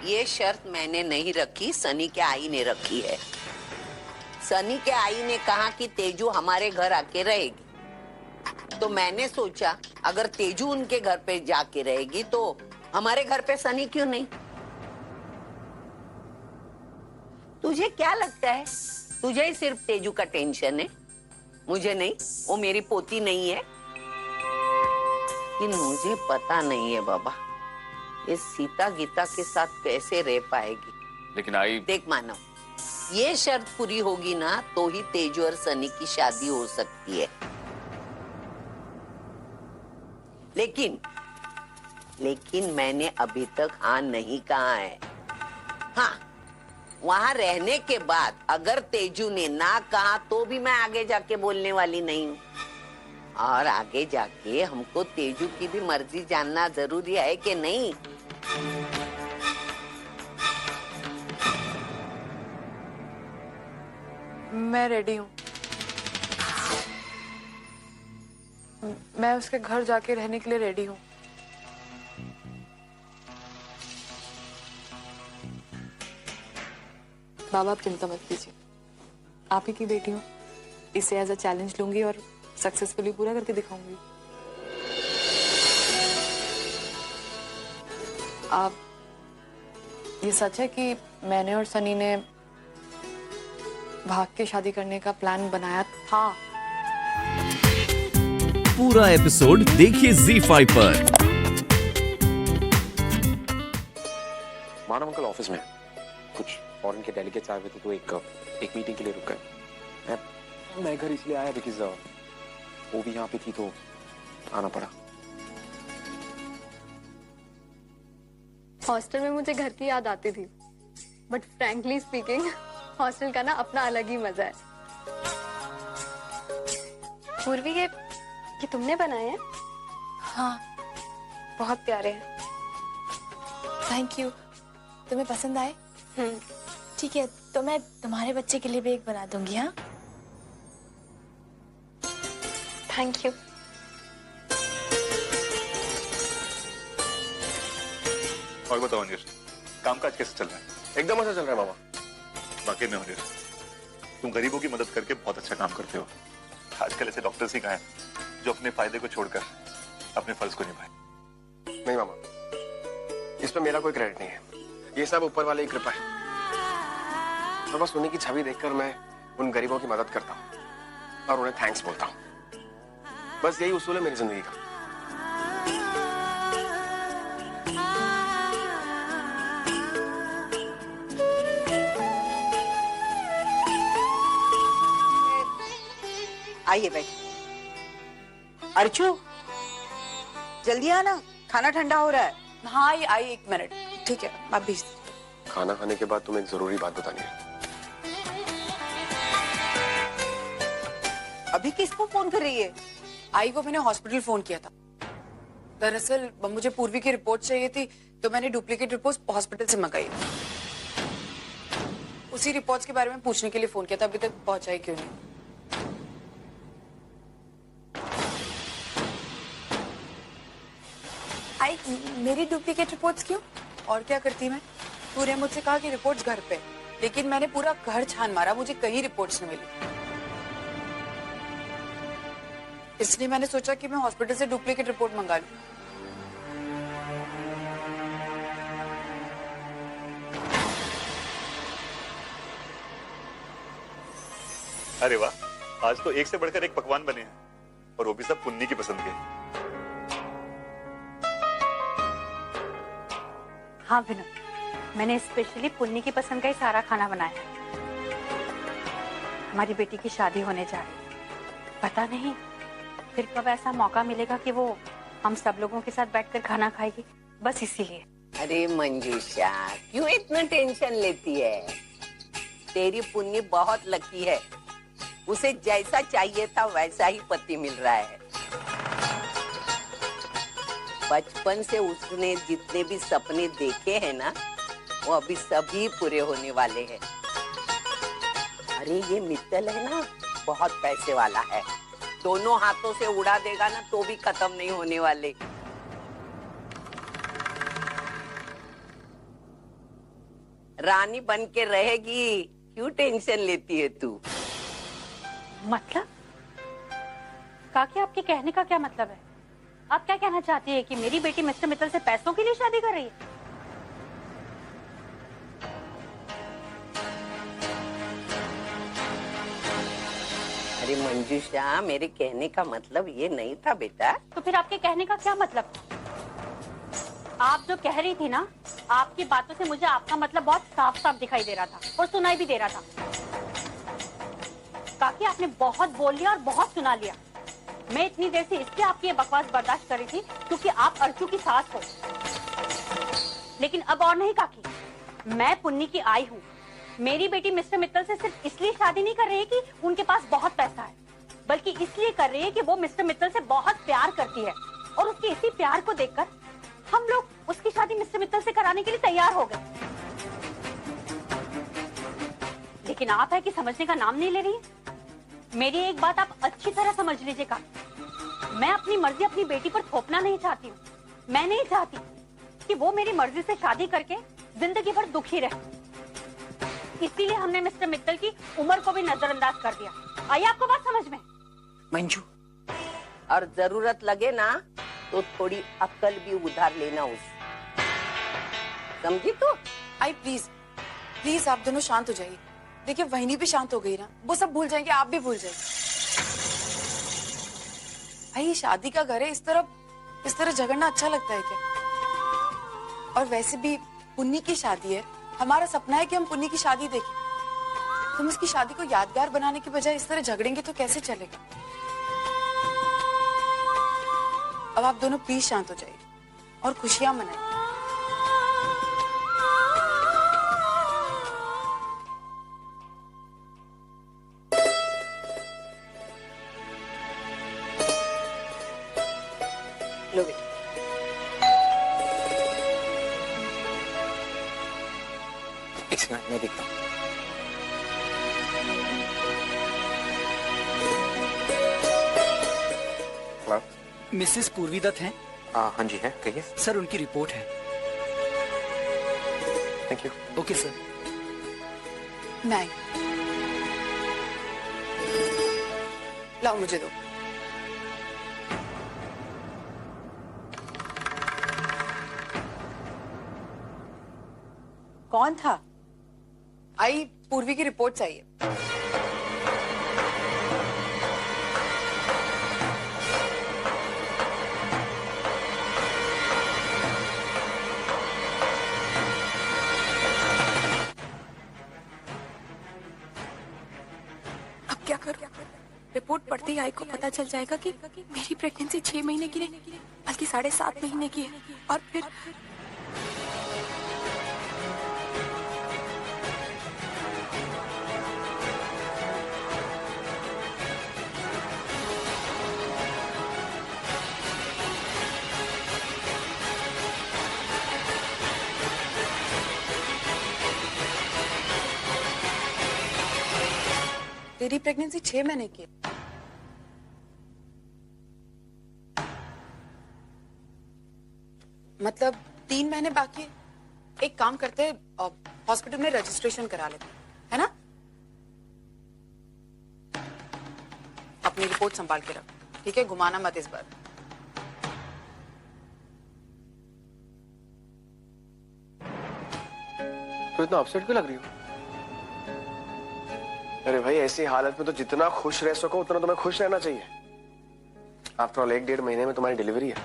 ये शर्त मैंने नहीं रखी, सनी के आई ने रखी है। सनी के आई ने कहा कि तेजू हमारे घर आके रहेगी, तो मैंने सोचा अगर तेजू उनके घर पे जाके रहेगी तो हमारे घर पे सनी क्यों नहीं। तुझे क्या लगता है, तुझे ही सिर्फ तेजू का टेंशन है, मुझे नहीं? वो मेरी पोती नहीं है? लेकिन मुझे पता नहीं है बाबा, ये सीता गीता के साथ कैसे रह पाएगी। लेकिन आई देख मानव, ये शर्त पूरी होगी ना तो ही तेजू और सनी की शादी हो सकती है। लेकिन मैंने अभी तक हाँ नहीं कहा है। हाँ, वहां रहने के बाद अगर तेजू ने ना कहा तो भी मैं आगे जाके बोलने वाली नहीं हूँ। और आगे जाके हमको तेजू की भी मर्जी जानना जरूरी है कि नहीं? मैं रेडी हूँ। मैं उसके घर जाके रहने के लिए रेडी हूँ। बाबा आप चिंता मत कीजिए, आप ही की बेटी हूँ, इसे एज अ चैलेंज लूंगी और सक्सेसफुली पूरा करके दिखाऊंगी। आप, ये सच है कि मैंने और सनी ने भाग के शादी करने का प्लान बनाया था। पूरा एपिसोड देखिए ZEE5 पर। मानव अंकल ऑफिस में कुछ फॉरेन के डेलीगेट्स आए हुए थे, तो एक मीटिंग के लिए रुक गए। मैं घर इसलिए आया बिकॉज वो भी यहाँ पे थी तो आना पड़ा। हॉस्टल में मुझे घर की याद आती थी, बट फ्रैंकली स्पीकिंग हॉस्टल का ना अपना अलग ही मजा है। पूर्वी, ये तुमने बनाए हैं? हाँ, बहुत प्यारे हैं। Thank you. तुम्हें पसंद आए? ठीक है, तो मैं तुम्हारे बच्चे के लिए भी एक बना दूंगी। हाँ, थैंक यू। और बताओ अनिल, कामकाज कैसे चल रहा है? एकदम अच्छा चल रहा है मामा। बाकी में अनिल, तुम गरीबों की मदद करके बहुत अच्छा काम करते हो। आजकल ऐसे डॉक्टर्स ही कहाँ हैं जो अपने फायदे को छोड़कर अपने फर्ज को निभाए। नहीं मामा, इसमें मेरा कोई क्रेडिट नहीं है, ये सब ऊपर वाले की कृपा है। तो बस उन्हीं की छवि देखकर मैं उन गरीबों की मदद करता हूँ और उन्हें थैंक्स बोलता हूँ। बस यही उसूल है मेरी जिंदगी का। आइए बैठ। अर्चू, जल्दी आना, खाना ठंडा हो रहा है। हाँ, ये आई, 1 मिनट। ठीक है, आप भेज। खाना खाने के बाद तुम्हें एक जरूरी बात बतानी है। अभी किसको फोन कर रही है? आई को मैंने हॉस्पिटल फोन किया था। दरअसल मुझे पूर्वी की रिपोर्ट चाहिए थी, तो मैंने डुप्लीकेट रिपोर्ट हॉस्पिटल से मंगाई। उसी रिपोर्ट्स के बारे में पूछने के लिए फोन किया था, अभी तक पहुंचाई क्यों नहीं? आई, मेरी डुप्लीकेट रिपोर्ट्स क्यों? और क्या करती मैं? पूरे मुझसे कहा कि रिपोर्ट्स घर पे, लेकिन मैंने पूरा घर छान मारा, मुझे कहीं रिपोर्ट्स नहीं मिली। इसलिए मैंने सोचा कि मैं हॉस्पिटल से डुप्लीकेट रिपोर्ट मंगा लूं। अरे वाह, आज तो एक से बढ़कर एक पकवान बने हैं, और वो भी सब पुन्नी की पसंद के। हाँ विनोद, मैंने स्पेशली पुन्नी की पसंद का ही सारा खाना बनाया है। हमारी बेटी की शादी होने जा रही है, पता नहीं फिर कब ऐसा मौका मिलेगा कि वो हम सब लोगों के साथ बैठकर खाना खाएगी, बस इसीलिए। अरे मंजूषा, क्यों इतना टेंशन लेती है? तेरी पुन्नी बहुत लकी है, उसे जैसा चाहिए था वैसा ही पति मिल रहा है। बचपन से उसने जितने भी सपने देखे हैं ना, वो अभी सभी पूरे होने वाले हैं। अरे ये मित्तल है ना, बहुत पैसे वाला है, दोनों हाथों से उड़ा देगा ना तो भी खत्म नहीं होने वाले। रानी बन के रहेगी, क्यों टेंशन लेती है तू? मतलब काकी, आपके कहने का क्या मतलब है? आप क्या कहना चाहती है कि मेरी बेटी मिस्टर मित्तल से पैसों के लिए शादी कर रही है? अरे मंजूषा, मेरे कहने का मतलब ये नहीं था बेटा। तो फिर आपके कहने का क्या मतलब? आप जो कह रही थी ना, आपकी बातों से मुझे आपका मतलब बहुत साफ साफ दिखाई दे रहा था और सुनाई भी दे रहा था। काकी, आपने बहुत बोल लिया और बहुत सुना लिया। मैं इतनी देर से इसलिए आपकी ये बकवास बर्दाश्त कर रही थी क्योंकि आप अर्चू की सास हो। लेकिन अब और नहीं काकी, मैं पुन्नी की आई हूँ। मेरी बेटी मिस्टर मित्तल से सिर्फ इसलिए शादी नहीं कर रही है कि उनके पास बहुत पैसा है, बल्कि इसलिए कर रही है कि वो मिस्टर मित्तल से बहुत प्यार करती है और उसके इसी प्यार को देखकर हम लोग उसकी शादी मिस्टर मित्तल से कराने के लिए तैयार हो गए। लेकिन आप है कि समझने का नाम नहीं ले रही है। मेरी एक बात आप अच्छी तरह समझ लीजिएगा, मैं अपनी मर्जी अपनी बेटी पर थोपना नहीं चाहती हूँ। मैं नहीं चाहती कि वो मेरी मर्जी से शादी करके जिंदगी भर दुखी रहे। इसीलिए हमने मिस्टर मित्तल की उम्र को भी नजरअंदाज कर दिया। आई आपको बात समझ में? मंजू, और जरूरत लगे ना तो थोड़ी अक्ल भी उधार लेना उस, समझी तू? आई प्लीज आप दोनों शांत हो जाइए। देखिए वहीनी भी शांत हो गई ना, वो सब भूल जाएंगे, आप भी भूल जाइए। भाई ये शादी का घर है, इस तरह झगड़ना अच्छा लगता है क्या? और वैसे भी पुन्नी की शादी है, हमारा सपना है कि हम पुन्नी की शादी देखें। तुम उसकी शादी को यादगार बनाने की बजाय इस तरह झगड़ेंगे तो कैसे चलेगा? अब आप दोनों प्लीज शांत हो जाइए और खुशियां मनाइए। लो बेटा। एक मिनट, मैं देखता हूँ। मिसेस पूर्वी दत्त हैं? हाँ जी है, कहिए। सर उनकी रिपोर्ट है। Thank you. Okay sir. नहीं, लाओ मुझे दो। कौन था? आई पूर्वी की रिपोर्ट चाहिए। अब क्या करूं? रिपोर्ट पढ़ते ही आई को पता चल जाएगा कि मेरी प्रेगनेंसी 6 महीने की नहीं बल्कि 7.5 महीने की है। और फिर तेरी प्रेगनेंसी 6 महीने की है। मतलब 3 महीने बाकी है। एक काम करते हैं, हॉस्पिटल में रजिस्ट्रेशन करा लेते हैं, है ना? अपनी रिपोर्ट संभाल के रख, ठीक है? घुमाना मत इस बार। तो इतना अपसेट क्यों लग रही हो? अरे भाई, ऐसी हालत में तो जितना खुश रह सको उतना तुम्हें खुश रहना चाहिए। आफ्टर ऑल 1-1.5 महीने में तुम्हारी डिलीवरी है।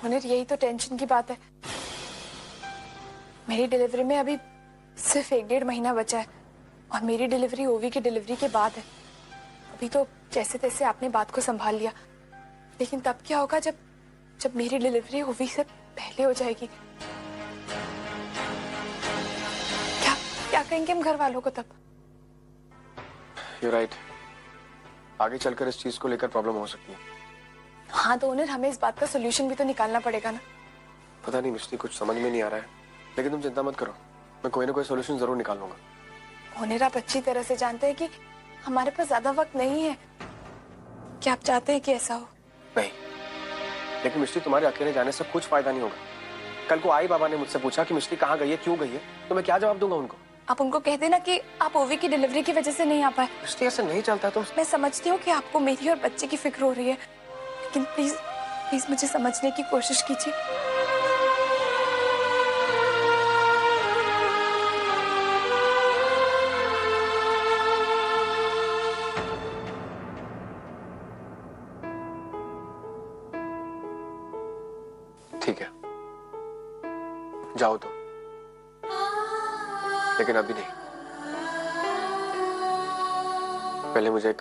मुनीर, यही तो टेंशन की बात है। मेरी डिलीवरी में अभी सिर्फ 1-1.5 महीना बचा है और मेरी डिलीवरी ओवी की डिलीवरी के बाद है। अभी तो जैसे तैसे आपने बात को संभाल लिया, लेकिन तब क्या होगा जब मेरी डिलीवरी ओवी से पहले हो जाएगी? क्या कहेंगे हम घर वालों को तब? You're right. आगे चलकर इस चीज को लेकर प्रॉब्लम हो सकती है। हाँ, तो उन्हें हमें इस बात का सोल्यूशन भी तो निकालना पड़ेगा ना। पता नहीं मिस्टी, कुछ समझ में नहीं आ रहा है, लेकिन तुम चिंता मत करो, मैं कोई ना कोई सोल्यूशन जरूर निकालूंगा। मुनीर, आप अच्छी तरह से जानते हैं कि हमारे पास ज्यादा वक्त नहीं है। क्या आप चाहते हैं कि ऐसा हो? नहीं, लेकिन मिस्टी तुम्हारे अकेले जाने से कुछ फायदा नहीं होगा। कल को आई बाबा ने मुझसे पूछा कि मिश्री कहाँ गई है, क्यों गई है, तो मैं क्या जवाब दूंगा उनको? आप उनको कह देना कि आप ओवी की डिलीवरी की वजह से नहीं आ पाए। मिश्री ऐसे नहीं चलता तुम। मैं समझती हूँ कि आपको मेरी और बच्चे की फिक्र हो रही है, लेकिन प्लीज प्लीज मुझे समझने की कोशिश कीजिए। ठीक है, जाओ तो, लेकिन अभी नहीं। पहले मुझे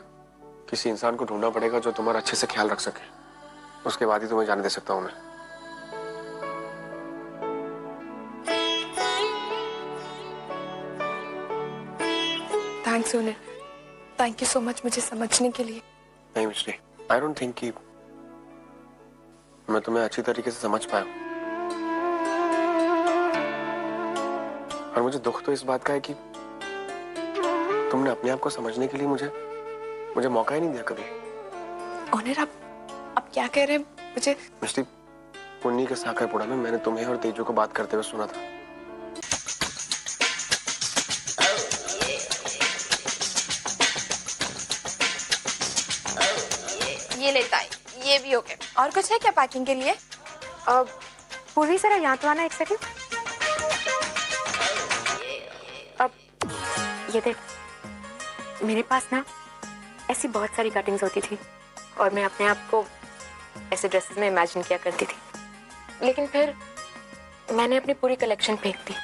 किसी इंसान को ढूंढना पड़ेगा जो तुम्हारा अच्छे से ख्याल रख सके, उसके बाद ही तुम्हें जाने दे सकता हूं मैं। Thanks Sonal, thank you so much मुझे समझने के लिए। नहीं मिश्री, आई डोंट थिंक कि मैं तुम्हें अच्छी तरीके से समझ पाया, और मुझे दुख तो इस बात का है कि तुमने अपने आप को समझने के लिए मुझे मौका ही नहीं दिया कभी। ऑनर, आप क्या कह रहे हैं? मुझे मिश्री, पुन्नी के साकरपुरा में मैंने तुम्हें और तेजू को बात करते हुए सुना था। ये लेता है, ये भी हो गया। और कुछ है क्या पैकिंग के लिए? पूर्वी जरा यहाँ तो आना एक सेकंड। अब ये देख, मेरे पास ना ऐसी बहुत सारी कटिंग्स होती थी और मैं अपने आप को ऐसे ड्रेसेस में इमेजिन किया करती थी, लेकिन फिर मैंने अपनी पूरी कलेक्शन फेंक दी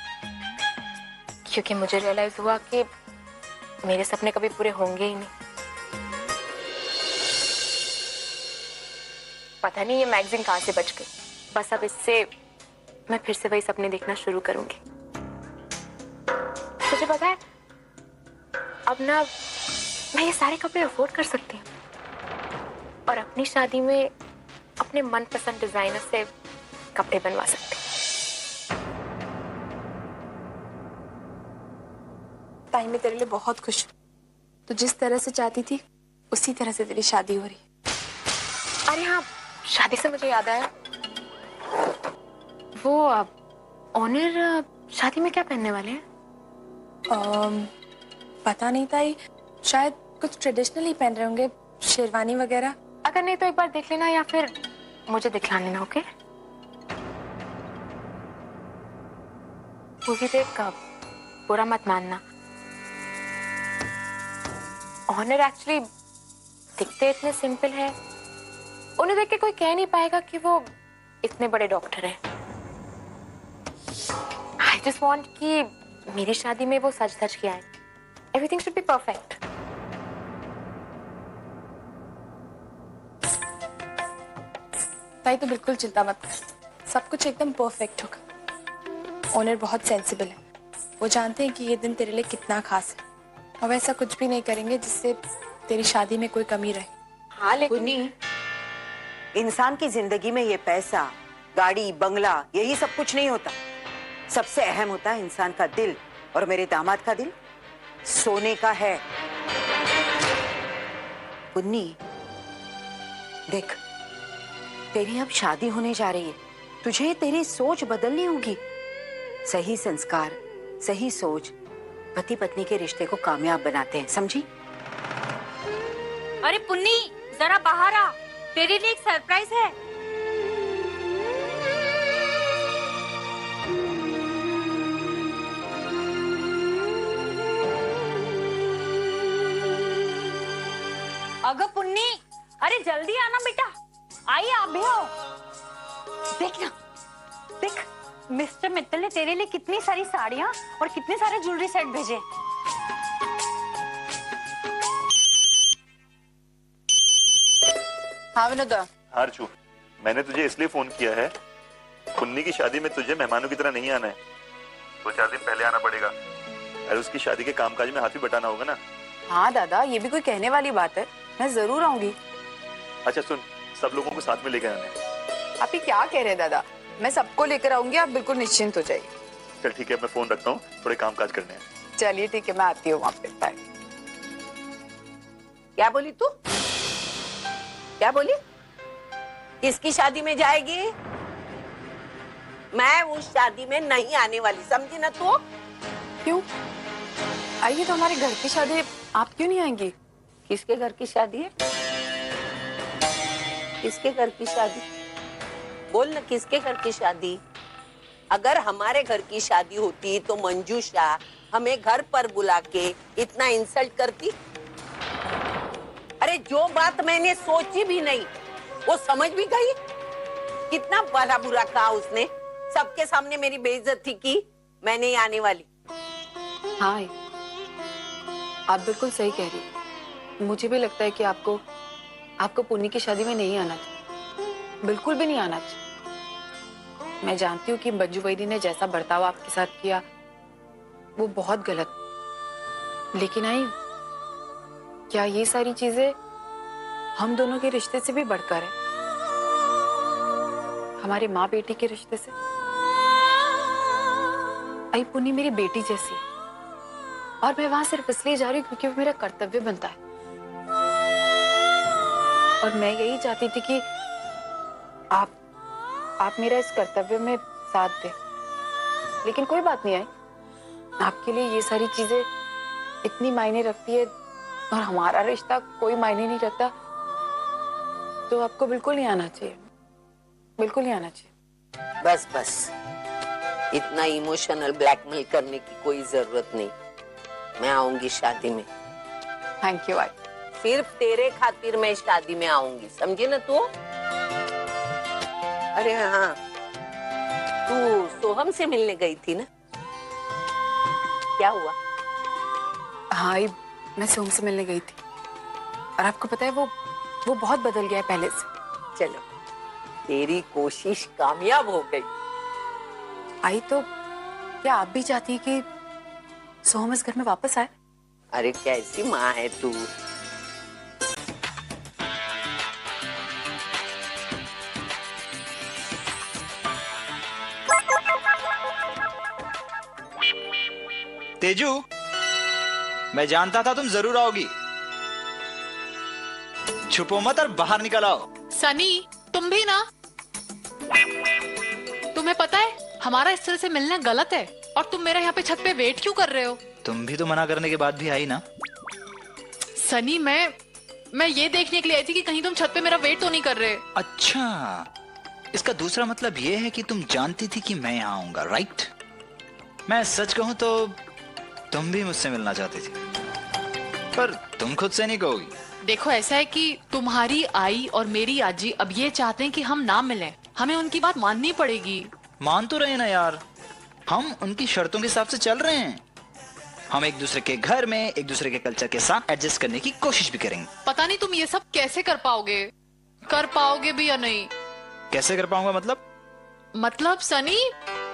क्योंकि मुझे रियलाइज हुआ कि मेरे सपने कभी पूरे होंगे ही नहीं। पता नहीं ये मैगजीन कहाँ से बच गई। बस अब इससे मैं फिर से वही सपने देखना शुरू करूंगी। तुझे पता है, अब ना मैं ये सारे कपड़े अफोर्ड कर सकती हूँ और अपनी शादी में अपने मनपसंद डिजाइनर से कपड़े बनवा सकती हूँ। ताई, मैं तेरे लिए बहुत खुश हूँ। तो जिस तरह से चाहती थी उसी तरह से तेरी शादी हो रही है। अरे हाँ, शादी से मुझे याद आया, वो ऑनर शादी में क्या पहनने वाले हैं? पता नहीं ताई, शायद कुछ ट्रेडिशनल ही पहन रहे होंगे, शेरवानी वगैरह। अगर नहीं तो एक बार देख लेना या फिर मुझे दिखा लेना। ओके? वो भी देख, बुरा मत मानना। ऑनर एक्चुअली दिखते इतने सिंपल है, उन्हें देख के कोई कह नहीं पाएगा कि वो इतने बड़े डॉक्टर हैं। आई जस्ट वांट कि मेरी शादी में वो सज धज के आए। Everything should be perfect. ताई तो बिल्कुल चिंता मत कर, सब कुछ एकदम परफेक्ट होगा। ऑनर बहुत सेंसिबल है, वो जानते हैं कि ये दिन तेरे लिए कितना खास है, और वैसा कुछ भी नहीं करेंगे जिससे तेरी शादी में कोई कमी रहे। हाँ, लेकिन इंसान की जिंदगी में ये पैसा, गाड़ी, बंगला, यही सब कुछ नहीं होता। सबसे अहम होता है इंसान का दिल, और मेरे दामाद का दिल सोने का है। पुन्नी, देख, तेरी अब शादी होने जा रही है, तुझे तेरी सोच बदलनी होगी। सही संस्कार, सही सोच पति पत्नी के रिश्ते को कामयाब बनाते हैं, समझी? अरे पुन्नी, जरा बाहर आ, तेरे लिए एक सरप्राइज है। अगर पुन्नी, अरे जल्दी आना बेटा, आइए आप भी आओ। देख ना, देख, मिस्टर मित्तल ने तेरे लिए कितनी सारी साड़ियाँ और कितने सारे ज्वेलरी सेट भेजे। हाँ विनोदा। हारचू, मैंने तुझे इसलिए फोन किया है, पुन्नी की शादी में तुझे मेहमानों की तरह नहीं आना है, 2-4 दिन पहले आना पड़ेगा। और उसकी शादी के कामकाज में हाथ भी बटाना होगा ना। हाँ दादा, ये भी कोई कहने वाली बात है, मैं जरूर आऊंगी। अच्छा सुन, सब लोगों को साथ में लेकर आना है। आप ही क्या कह रहे हैं दादा, मैं सबको लेकर आऊंगी, आप बिल्कुल निश्चिंत हो जाइए। चल ठीक है, मैं फोन रखता हूँ, थोड़े कामकाज करने हैं। चलिए ठीक है, मैं आती हूँ वहां पे। बाय। क्या बोली तू? क्या बोली? किसकी शादी में जाएगी? मैं उस शादी में नहीं आने वाली, समझी ना तू? क्यों? आइए तो हमारे घर की शादी, आप क्यों नहीं आएंगी? किसके घर की शादी है? किसके घर की शादी? बोल ना, किसके घर की शादी? अगर हमारे घर की शादी होती तो मंजूषा हमें घर पर बुला के इतना इंसल्ट करती? अरे जो बात मैंने सोची भी नहीं वो समझ भी गई। कितना भला बुरा कहा उसने, सबके सामने मेरी बेइज्जती की। मैं नहीं आने वाली। हाँ, आप बिल्कुल सही कह रही हैं। मुझे भी लगता है कि आपको पुन्नी की शादी में नहीं आना चाहिए, बिल्कुल भी नहीं आना चाहिए। मैं जानती हूँ कि मंजू वैदी ने जैसा बर्ताव आपके साथ किया वो बहुत गलत, लेकिन आई क्या ये सारी चीजें हम दोनों के रिश्ते से भी बढ़कर है, हमारे माँ बेटी के रिश्ते से? आई पुन्नी मेरी बेटी जैसी है और मैं वहां सिर्फ इसलिए जा रही हूँ क्योंकि वो मेरा कर्तव्य बनता है। और मैं यही चाहती थी कि आप मेरा इस कर्तव्य में साथ दें, लेकिन कोई बात नहीं आई, आपके लिए ये सारी चीजें इतनी मायने रखती है और हमारा रिश्ता कोई मायने नहीं रखता, तो आपको बिल्कुल नहीं आना चाहिए, बिल्कुल नहीं आना चाहिए। बस बस, इतना इमोशनल ब्लैकमेल करने की कोई जरूरत नहीं। मैं आऊंगी शादी में। थैंक यू आई। सिर्फ तेरे खातिर मैं शादी में आऊंगी, समझी ना तू? अरे हाँ, तू सोहम से मिलने गई थी ना, क्या हुआ? हाँ, मैं सोहम से मिलने गई थी और आपको पता है वो बहुत बदल गया है पहले से। चलो, तेरी कोशिश कामयाब हो गई। आई तो क्या आप भी चाहती है कि सोहम इस घर में वापस आए? अरे कैसी माँ है तू। तेजू, मैं जानता था तुम जरूर आओगी। छुपो मत और बाहर निकल आओ। सनी, तुम भी ना। तुम्हें पता है हमारा इस तरह से मिलना गलत है, और तुम मेरा यहाँ पे छत पे वेट क्यों कर रहे हो? तुम भी तो मना करने के बाद भी आई ना। सनी, मैं ये देखने के लिए आई थी कि कहीं तुम छत पे मेरा वेट तो नहीं कर रहे। अच्छा, इसका दूसरा मतलब ये है कि तुम जानती थी कि मैं यहाँ आऊंगा, राइट? मैं सच कहूं तो तुम भी मुझसे मिलना चाहती थी, पर तुम खुद से नहीं कहोगी। देखो, ऐसा है कि तुम्हारी आई और मेरी आजी अब ये चाहते हैं कि हम ना मिलें। हमें उनकी बात माननी पड़ेगी। मान तो रहे ना यार, हम उनकी शर्तों के हिसाब से चल रहे हैं। हम एक दूसरे के घर में एक दूसरे के कल्चर के साथ एडजस्ट करने की कोशिश भी करेंगे। पता नहीं तुम ये सब कैसे कर पाओगे भी या नहीं। कैसे कर पाऊंगा मतलब सनी,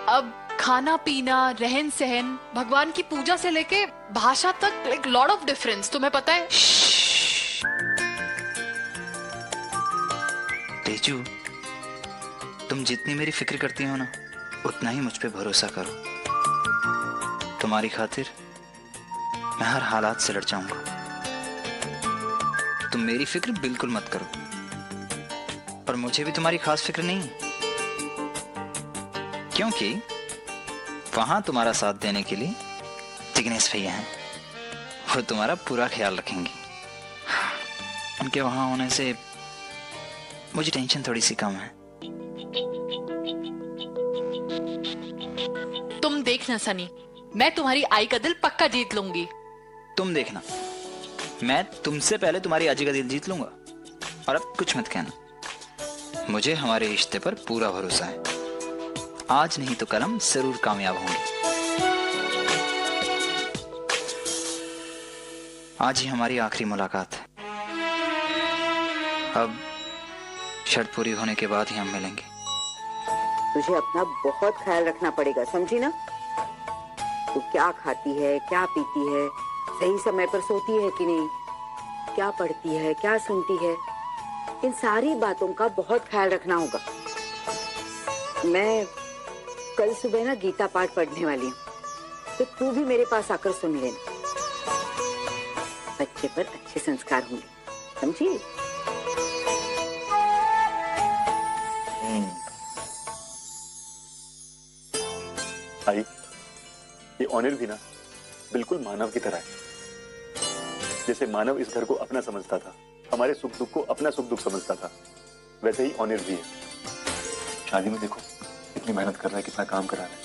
अब खाना पीना, रहन सहन, भगवान की पूजा से लेके भाषा तक, एक लॉट ऑफ डिफरेंस, तुम्हें पता है? तेजू, तुम जितनी मेरी फिक्र करती हो ना, उतना ही मुझ पे भरोसा करो। तुम्हारी खातिर मैं हर हालात से लड़ जाऊंगा। तुम मेरी फिक्र बिल्कुल मत करो, और मुझे भी तुम्हारी खास फिक्र नहीं, क्योंकि वहां तुम्हारा साथ देने के लिए जिग्नेश भैया हैं। वो तुम्हारा पूरा ख्याल रखेंगे। उनके वहां होने से मुझे टेंशन थोड़ी सी कम है। तुम देखना सनी, मैं तुम्हारी आई का दिल पक्का जीत लूंगी। तुम देखना, मैं तुमसे पहले तुम्हारी आजी का दिल जीत लूंगा। और अब कुछ मत कहना, मुझे हमारे रिश्ते पर पूरा भरोसा है। आज नहीं तो कल हम जरूर कामयाब होंगे। आज ही हमारी आखिरी मुलाकात है। अब शर्त पूरी होने के बाद ही हम मिलेंगे। तुझे अपना बहुत ख्याल रखना पड़ेगा, समझी ना? तू क्या खाती है, क्या पीती है, सही समय पर सोती है कि नहीं, क्या पढ़ती है, क्या सुनती है, इन सारी बातों का बहुत ख्याल रखना होगा। मैं कल सुबह ना गीता पाठ पढ़ने वाली हूँ, तो तू भी मेरे पास आकर सुन लेना। बच्चे पर अच्छे संस्कार होंगे, समझी? आई, ये ऑनिर भी ना बिल्कुल मानव की तरह है। जैसे मानव इस घर को अपना समझता था, हमारे सुख दुख को अपना सुख दुख समझता था, वैसे ही ऑनिर भी है। शादी में देखो कितनी मेहनत कर रहा है, कितना काम करा रहा है,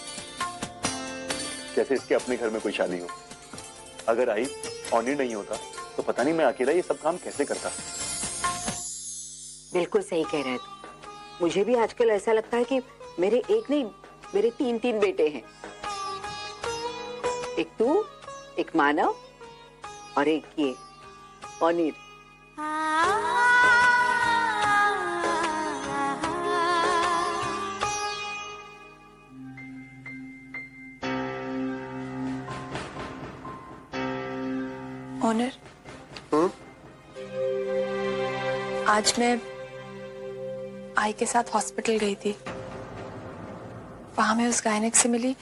जैसे इसके अपने घर में कोई शादी हो। अगर आई ऑनिर नहीं होता तो पता नहीं मैं अकेला ये सब काम कैसे करता। बिल्कुल सही कह रहे हैं तुम। मुझे भी आजकल ऐसा लगता है कि मेरे एक नहीं, मेरे 3 बेटे हैं। एक तू, एक मानव और एक ये ऑनिर। ऑनर, आज मैं आई के साथ हॉस्पिटल गई थी। वहां मैं उस गायनिक से मिली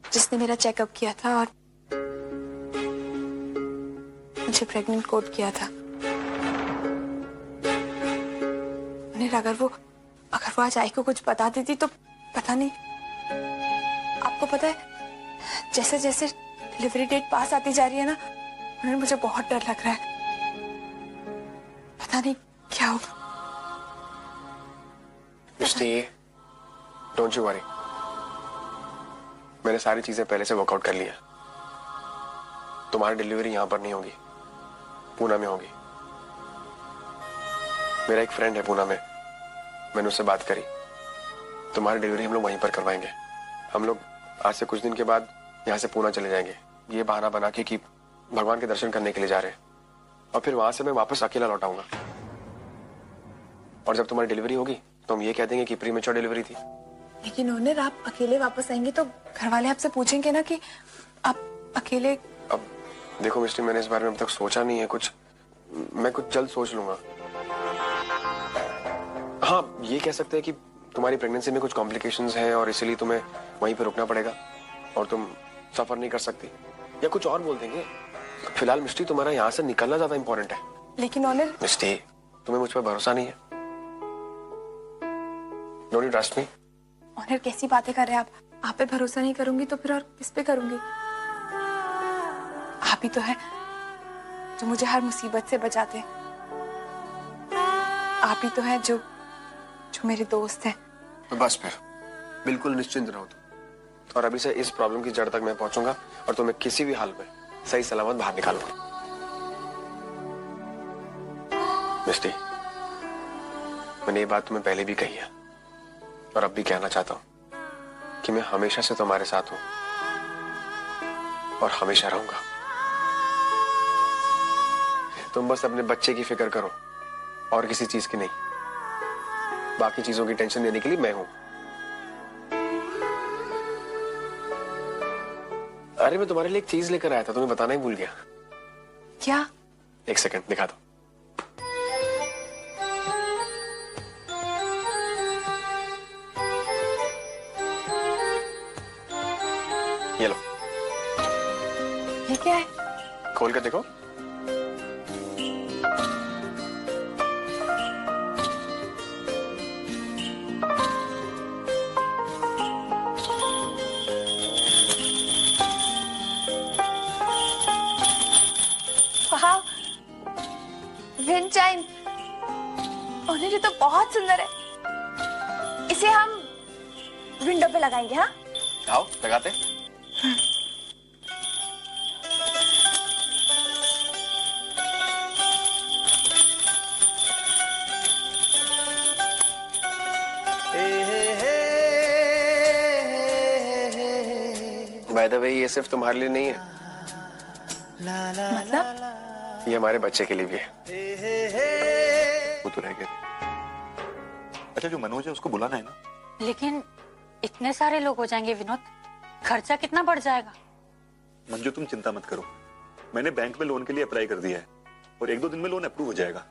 जिसने मेरा चेकअप किया था और मुझे प्रेग्नेंट कोड किया था। अगर वो आज आई को कुछ बता देती तो पता नहीं। आपको पता है जैसे जैसे डिलीवरी डेट पास आती जा रही है ना, मुझे बहुत डर लग रहा है। पता नहीं क्या होगा। डोंट यू वरी, मैंने सारी चीजें पहले से वर्कआउट कर लिया। तुम्हारी डिलीवरी यहां पर नहीं होगी, पूना में होगी। मेरा एक फ्रेंड है पूना में, मैंने उससे बात करी। तुम्हारी डिलीवरी हम लोग वहीं पर करवाएंगे। हम लोग आज से कुछ दिन के बाद यहाँ से पूना चले जाएंगे, ये बहाना बना के कि भगवान के दर्शन करने के लिए जा रहे हैं, और फिर वहां से मैं वापस अकेला लौट आऊंगा। और जब तुम्हारी डिलीवरी होगी तो हम ये कह देंगे कि प्रीमेच्योर डिलीवरी थी। लेकिन ओनर, आप अकेले वापस आएंगे तो घर वाले आपसे पूछेंगे ना कि आप अकेले। अब देखो मिस्टी, मैंने इस बारे में अब तक सोचा नहीं है कुछ, मैं कुछ जल्द सोच लूंगा। हाँ, ये कह सकते हैं कि तुम्हारी प्रेगनेंसी में कुछ कॉम्प्लिकेशंस हैं और इसीलिए तुम्हें वहीं पे रुकना पड़ेगा और तुम सफर नहीं कर सकती, या कुछ और बोल देंगे। फिलहाल मिस्टी, तुम्हारा यहाँ से निकलना ज्यादा इंपॉर्टेंट है। लेकिन ओनर। मिस्टी, तुम्हें मुझ पर भरोसा नहीं है? Don't you trust me? Owner, कैसी बातें कर रहे हैं आप पे भरोसा नहीं करूंगी तो फिर और किस पे करूंगी? आप ही तो है जो मुझे हर मुसीबत से बचाते हैं। आप ही तो है जो मेरे दोस्त हैं। तो बस फिर बिल्कुल निश्चिंत रहो तुम, और अभी से इस प्रॉब्लम की जड़ तक मैं पहुंचूंगा और तुम्हें किसी भी हाल में सही सलामत बाहर निकालूंगा। मिस्टी, मैंने ये बात तुम्हें पहले भी कही है और अब भी कहना चाहता हूं कि मैं हमेशा से तुम्हारे साथ हूं और हमेशा रहूंगा। तुम बस अपने बच्चे की फिक्र करो और किसी चीज की नहीं। बाकी चीजों की टेंशन देने के लिए मैं हूं। अरे, मैं तुम्हारे लिए एक चीज लेकर आया था, तुम्हें बताना ही भूल गया। क्या? एक सेकंड दिखा दो। ये लो। ये क्या है? खोल कर देखो। Wind chime. ओनर, ये तो बहुत सुंदर है। इसे हम विंडो पे लगाएंगे। हाँ, आओ लगाते। बाय द वे, ये सिर्फ तुम्हारे लिए नहीं है, मतलब? ये हमारे बच्चे के लिए भी है। वो तो रह गए। अच्छा, जो मनोज है उसको बुलाना है ना। लेकिन इतने सारे लोग हो जाएंगे विनोद, खर्चा कितना बढ़ जाएगा? मंजू, तुम चिंता मत करो, मैंने बैंक में लोन के लिए अप्लाई कर दिया है और 1-2 दिन में लोन अप्रूव हो जाएगा।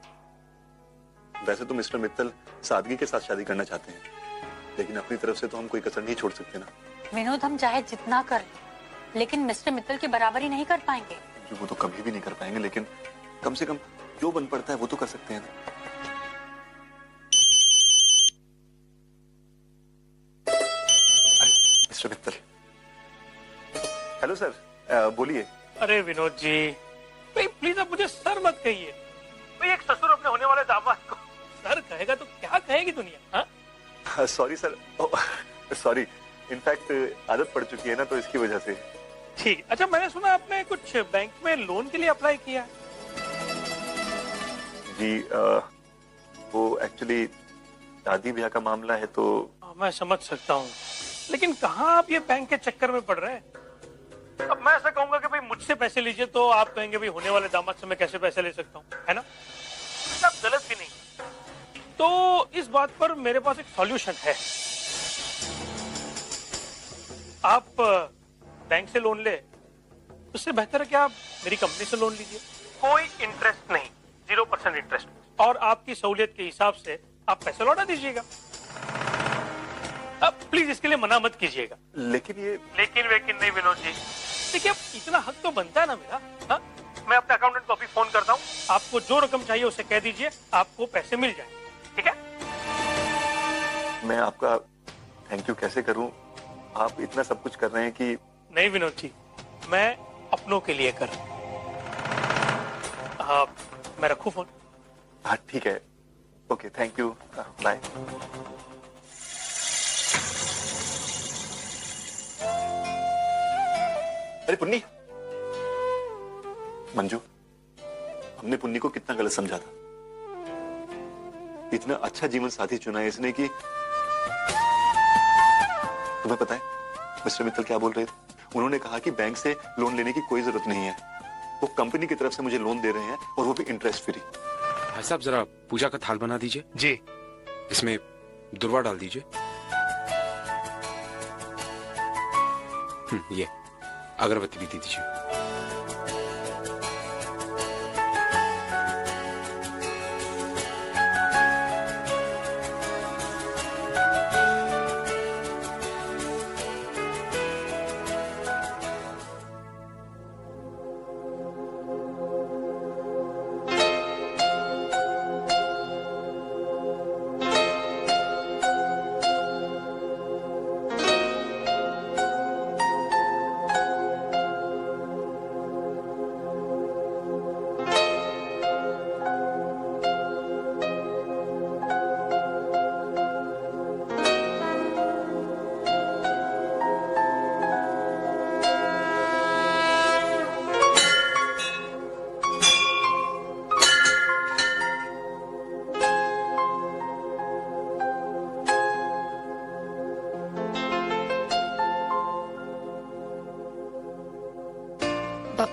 वैसे तो मिस्टर मित्तल सादगी के साथ शादी करना चाहते हैं, लेकिन अपनी तरफ से तो हम कोई कसर नहीं छोड़ सकते ना। विनोद, हम चाहे जितना कर लेकिन मिस्टर मित्तल की बराबरी नहीं कर पाएंगे। वो तो कभी भी नहीं कर पाएंगे, लेकिन कम से कम जो बन पड़ता है वो तो कर सकते हैं ना। अरे मिस्टर मित्तल, हेलो सर, बोलिए। अरे विनोद जी, भाई प्लीज आप मुझे सर मत कहिए। भाई एक ससुर अपने होने वाले दामाद को सर कहेगा तो क्या कहेगी दुनिया? हाँ सॉरी सर, सॉरी, इनफैक्ट आदत पड़ चुकी है ना, तो इसकी वजह से। ठीक। अच्छा, मैंने सुना आपने कुछ बैंक में लोन के लिए अप्लाई किया है। जी वो एक्चुअली शादी ब्याह का मामला है, तो मैं समझ सकता हूँ, लेकिन कहाँ आप ये बैंक के चक्कर में पड़ रहे हैं? अब मैं ऐसा कहूंगा कि भाई मुझसे पैसे लीजिए, तो आप कहेंगे भाई होने वाले दामाद से मैं कैसे पैसे ले सकता हूँ, है ना? आप गलत भी नहीं। तो इस बात पर मेरे पास एक सॉल्यूशन है। आप बैंक से लोन ले, उससे बेहतर है कि आप मेरी कंपनी से लोन लीजिए। कोई इंटरेस्ट नहीं, 0% इंटरेस्ट, और आपकी सहूलियत के हिसाब से आप पैसे लौटा दीजिएगा। अब प्लीज इसके लिए मना मत कीजिएगा। लेकिन ये लेकिन नहीं विनोद जी, देखिए अब इतना हक तो बनता है ना मेरा। हाँ, मैं अपने अकाउंटेंट को अभी फोन करता हूँ, आपको जो रकम चाहिए उसे कह दीजिए, आपको पैसे मिल जाएंगे, ठीक है? मैं आपका थैंक यू कैसे करूं? आप इतना सब कुछ कर रहे हैं कि। नहीं विनोद जी, मैं अपनों के लिए कर। मैं रखूं फोन? हाँ ठीक है, ओके, थैंक यू, बाय। अरे पुन्नी, मंजू, हमने पुन्नी को कितना गलत समझा था। इतना अच्छा जीवन साथी चुना है इसने कि। तुम्हें पता है मिस्टर मित्तल क्या बोल रहे थे? उन्होंने कहा कि बैंक से लोन लेने की कोई जरूरत नहीं है, वो कंपनी की तरफ से मुझे लोन दे रहे हैं, और वो भी इंटरेस्ट फ्री। भाई साहब, जरा पूजा का थाल बना दीजिए। जी। इसमें दुर्वा डाल दीजिए। ये अगरबत्ती भी दे दीजिए।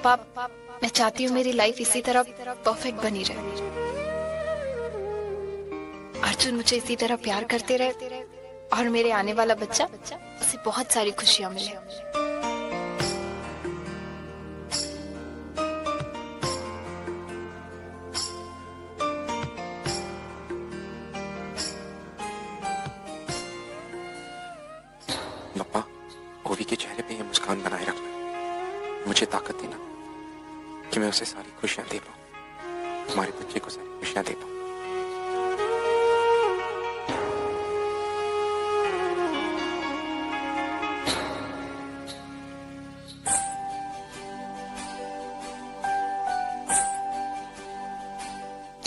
पापा, मैं चाहती हूँ मेरी लाइफ इसी तरह परफेक्ट बनी रहे। अर्जुन मुझे इसी तरह प्यार करते रहे, और मेरे आने वाला बच्चा उसे बहुत सारी खुशियां मिले। पापा, ओवी के चेहरे पे ये मुस्कान बनाए रखना, मुझे ताकत देना कि मैं उसे सारी खुशियां दे पाऊं, हमारे बच्चे को सारी खुशियां दे पाऊं।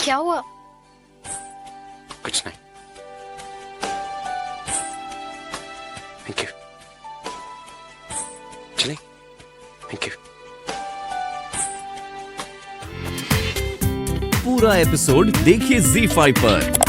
क्या हुआ? कुछ नहीं। Thank you. चलिए, थैंक यू। पूरा एपिसोड देखिए ZEE5 पर।